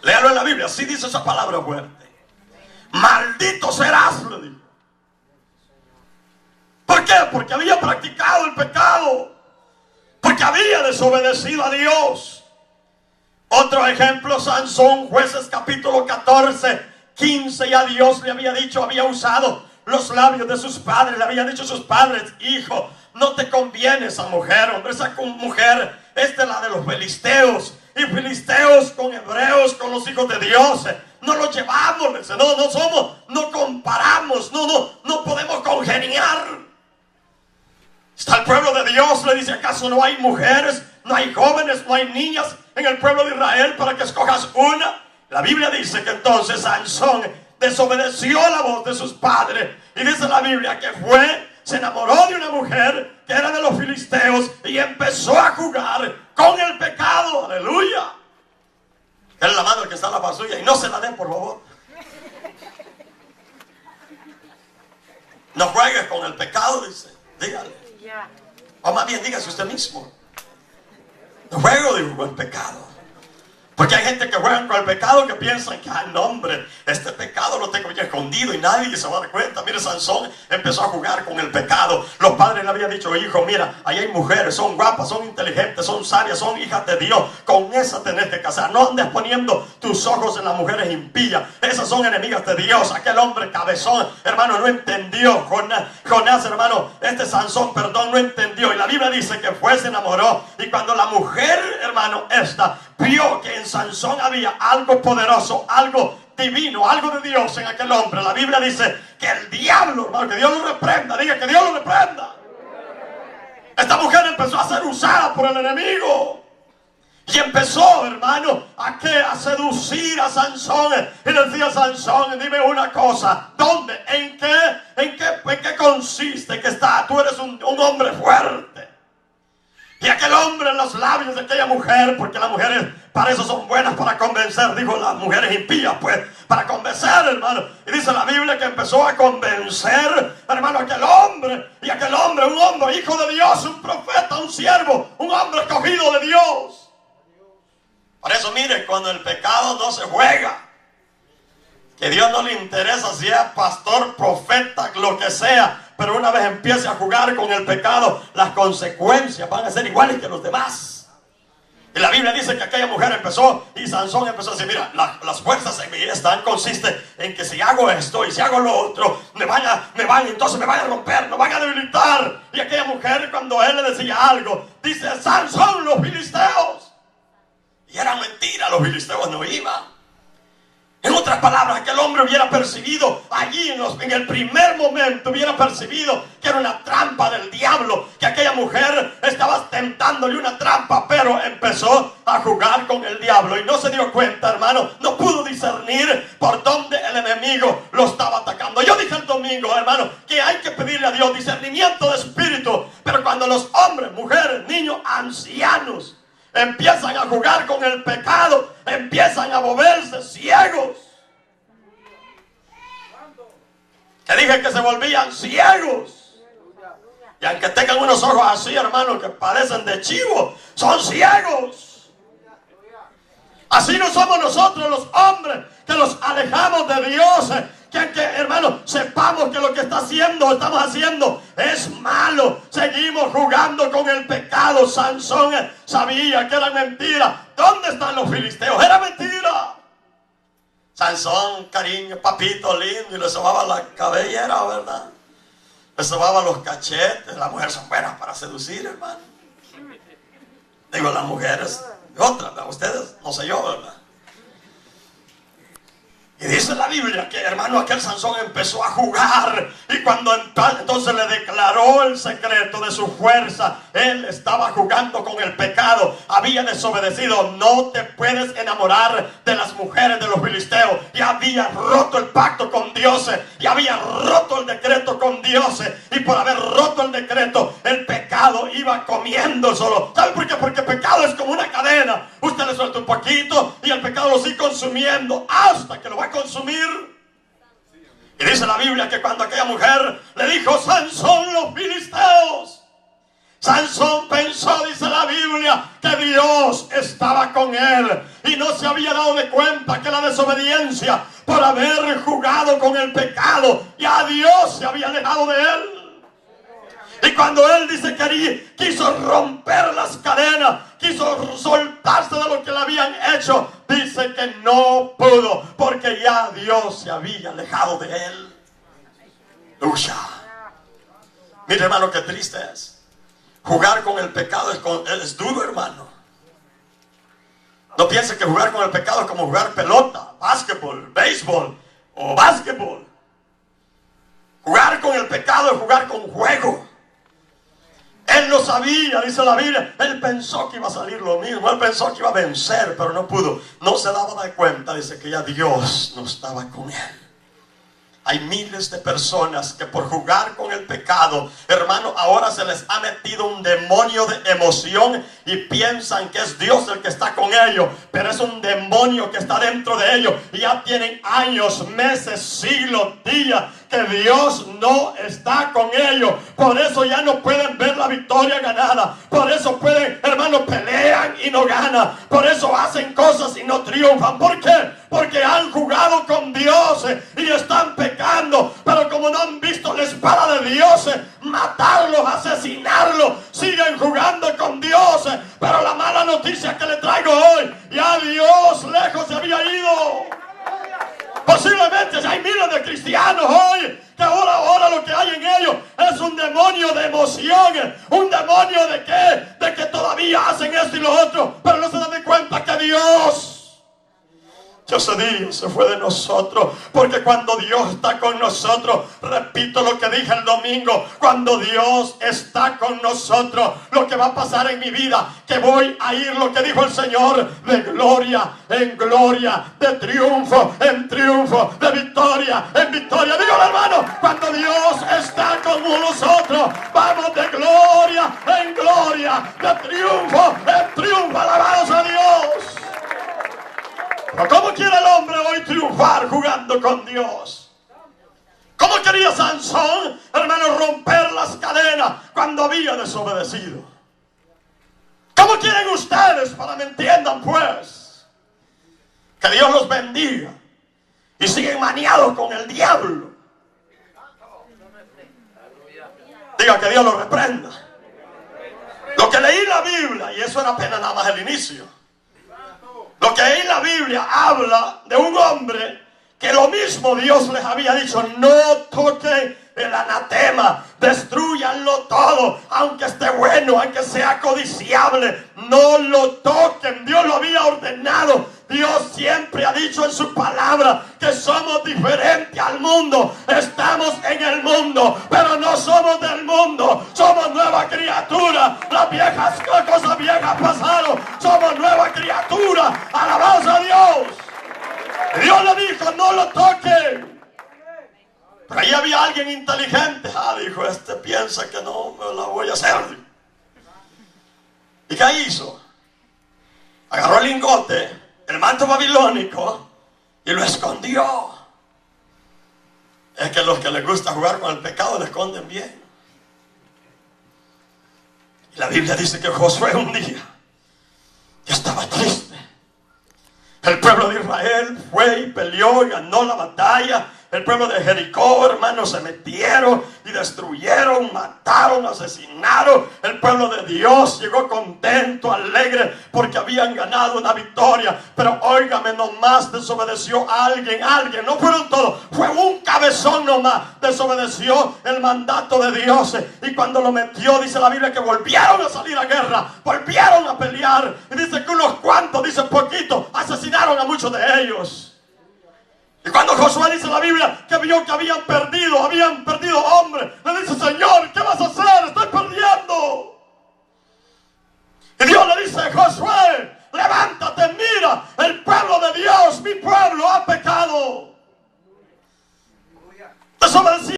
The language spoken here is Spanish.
Léalo en la Biblia, así dice esa palabra fuerte. Maldito serás, le dijo. ¿Por qué? Porque había practicado el pecado, porque había desobedecido a Dios. Otro ejemplo, Sansón, Jueces capítulo 14, 15, ya Dios le había dicho, había usado los labios de sus padres, le había dicho a sus padres: hijo, no te conviene esa mujer, hombre, esa mujer es de la de los filisteos, y filisteos con hebreos, con los hijos de Dios, no los llevamos, no somos, no comparamos, no podemos congeniar. Está el pueblo de Dios, le dice: ¿acaso no hay mujeres, no hay jóvenes, no hay niñas en el pueblo de Israel para que escojas una? La Biblia dice que entonces Sansón desobedeció la voz de sus padres, y dice la Biblia que se enamoró de una mujer que era de los filisteos y empezó a jugar con el pecado. Aleluya. Es la mano que está en la pasulla y no se la den, por favor. No juegues con el pecado, dice. Dígale. O más bien dígase usted mismo: no juego, digo, con el pecado. Porque hay gente que juega con el pecado, que piensan que, ay, no, hombre, este pecado lo tengo ya escondido y nadie se va a dar cuenta. Mire, Sansón empezó a jugar con el pecado. Los padres le habían dicho: hijo, mira, ahí hay mujeres, son guapas, son inteligentes, son sabias, son hijas de Dios. Con esas tenés que casar. No andes poniendo tus ojos en las mujeres impías. Esas son enemigas de Dios. Aquel hombre cabezón, hermano, no entendió. Jonás, hermano, Sansón, perdón, no entendió. Y la Biblia dice que se enamoró. Y cuando la mujer, hermano, vio que en Sansón había algo poderoso, algo divino, algo de Dios en aquel hombre, la Biblia dice que el diablo, hermano, que Dios lo reprenda, diga que Dios lo reprenda. Esta mujer empezó a ser usada por el enemigo y empezó, hermano, a seducir a Sansón. Y le decía: Sansón, dime una cosa, ¿dónde? ¿En qué consiste que tú eres un hombre fuerte? Y aquel hombre, en los labios de aquella mujer, porque las mujeres para eso son buenas, para convencer, digo, las mujeres impías, pues, para convencer, hermano. Y dice la Biblia que empezó a convencer, hermano, a aquel hombre. Y aquel hombre, un hombre, hijo de Dios, un profeta, un siervo, un hombre escogido de Dios. Por eso, mire, cuando el pecado no se juega, que Dios no le interesa si es pastor, profeta, lo que sea, pero una vez empiece a jugar con el pecado, las consecuencias van a ser iguales que los demás. Y la Biblia dice que aquella mujer empezó, y Sansón empezó a decir: mira, las fuerzas en mí consiste en que si hago esto y si hago lo otro, entonces me van a romper, me van a debilitar. Y aquella mujer, cuando él le decía algo, dice: Sansón, los filisteos. Y era mentira, los filisteos no iban. En otras palabras, aquel hombre hubiera percibido allí en el primer momento, hubiera percibido que era una trampa del diablo, que aquella mujer estaba tentándole una trampa, pero empezó a jugar con el diablo y no se dio cuenta, hermano, no pudo discernir por dónde el enemigo lo estaba atacando. Yo dije el domingo, hermano, que hay que pedirle a Dios discernimiento de espíritu, pero cuando los hombres, mujeres, niños, ancianos empiezan a jugar con el pecado, empiezan a volverse ciegos. Que dije que se volvían ciegos. Y aunque tengan unos ojos así, hermanos, que parecen de chivo, son ciegos. Así no somos nosotros los hombres, que los alejamos de Dios. Que hermano, sepamos que lo que estamos haciendo es malo. Seguimos jugando con el pecado. Sansón sabía que era mentira. ¿Dónde están los filisteos? Era mentira. Sansón, cariño, papito lindo, y le sobaba la cabellera, ¿verdad? Le sobaba los cachetes. Las mujeres son buenas para seducir, hermano. Digo, las mujeres, otras, ustedes, no sé yo, ¿verdad? Y dice la Biblia que, hermano, aquel Sansón empezó a jugar. Y cuando entonces le declaró el secreto de su fuerza, él estaba jugando con el pecado. Había desobedecido. No te puedes enamorar de las mujeres de los filisteos. Y había roto el pacto con Dios. Y había roto el decreto con Dios. Y por haber roto el decreto, el pecado iba comiendo solo. ¿Sabe por qué? Porque el pecado es como una cadena. Usted le suelta un poquito y el pecado lo sigue consumiendo hasta que lo va a consumir. Y dice la Biblia que cuando aquella mujer le dijo: Sansón, los filisteos Sansón pensó, dice la Biblia, que Dios estaba con él y no se había dado de cuenta que la desobediencia por haber jugado con el pecado, ya Dios se había alejado de él. Y cuando él dice que quiso romper las cadenas, quiso soltarse de lo que le habían hecho, dice que no pudo, porque ya Dios se había alejado de él. Lucha. Mire, hermano, qué triste es. Jugar con el pecado es duro, hermano. No piense que jugar con el pecado es como jugar pelota, básquetbol, béisbol o básquetbol. Jugar con el pecado es jugar con juego. Él no sabía, dice la Biblia, él pensó que iba a salir lo mismo, él pensó que iba a vencer, pero no pudo. No se daba de cuenta, dice que ya Dios no estaba con él. Hay miles de personas que por jugar con el pecado, hermano, ahora se les ha metido un demonio de emoción y piensan que es Dios el que está con ellos, pero es un demonio que está dentro de ellos y ya tienen años, meses, siglos, días que Dios no está con ellos. Por eso ya no pueden ver la victoria ganada. Por eso pueden, hermanos, pelean y no ganan. Por eso hacen cosas y no triunfan. ¿Por qué? Porque han jugado con Dios y están pecando. Pero como no han visto la espada de Dios matarlos, asesinarlos, siguen jugando con Dios. Pero la mala noticia que le traigo hoy, ya Dios lejos se había ido. Posiblemente hay miles de cristianos hoy que ahora lo que hay en ellos es un demonio de emoción, un demonio de que todavía hacen esto y lo otro, pero no se dan cuenta que Dios ese día se fue de nosotros, porque cuando Dios está con nosotros, repito lo que dije el domingo, cuando Dios está con nosotros, lo que va a pasar en mi vida, que voy a ir, lo que dijo el Señor, de gloria en gloria, de triunfo en triunfo, de victoria en victoria. Dígalo, hermano, cuando Dios está con nosotros, vamos de gloria en gloria, de triunfo en triunfo. Alabados a Dios. Pero ¿cómo quiere el hombre hoy triunfar jugando con Dios? ¿Cómo quería Sansón, hermano, romper las cadenas cuando había desobedecido? ¿Cómo quieren ustedes, para que me entiendan pues, que Dios los bendiga y siguen maniados con el diablo? Diga que Dios los reprenda. Lo que leí en la Biblia, y eso era apenas nada más el inicio, lo que hay en la Biblia habla de un hombre que lo mismo Dios les había dicho: no toquen el anatema, destruyanlo todo, aunque esté bueno, aunque sea codiciable, no lo toquen. Dios lo había ordenado. Dios siempre ha dicho en su palabra que somos diferentes al mundo. Estamos en el mundo, pero no somos del mundo. Somos nueva criatura. Las cosas viejas pasaron. Somos nueva criatura. Alabados a Dios. Dios le dijo: no lo toquen. Pero ahí había alguien inteligente. Dijo, este piensa que no me la voy a hacer. ¿Y qué hizo? Agarró el lingote, el manto babilónico, y lo escondió. Es que los que les gusta jugar con el pecado lo esconden bien. Y la Biblia dice que Josué un día ya estaba triste. El pueblo de Israel fue y peleó y ganó la batalla. El pueblo de Jericó, hermanos, se metieron y destruyeron, mataron, asesinaron. El pueblo de Dios llegó contento, alegre, porque habían ganado una victoria. Pero óigame, nomás desobedeció a alguien, no fueron todos, fue un cabezón nomás, desobedeció el mandato de Dios. Y cuando lo metió, dice la Biblia que volvieron a salir a guerra, volvieron a pelear. Y dice que unos cuantos, dice poquitos, asesinaron a muchos de ellos. Y cuando Josué, dice la Biblia, que vio que habían perdido hombres, le dice: Señor, ¿qué vas a hacer? Estoy perdido.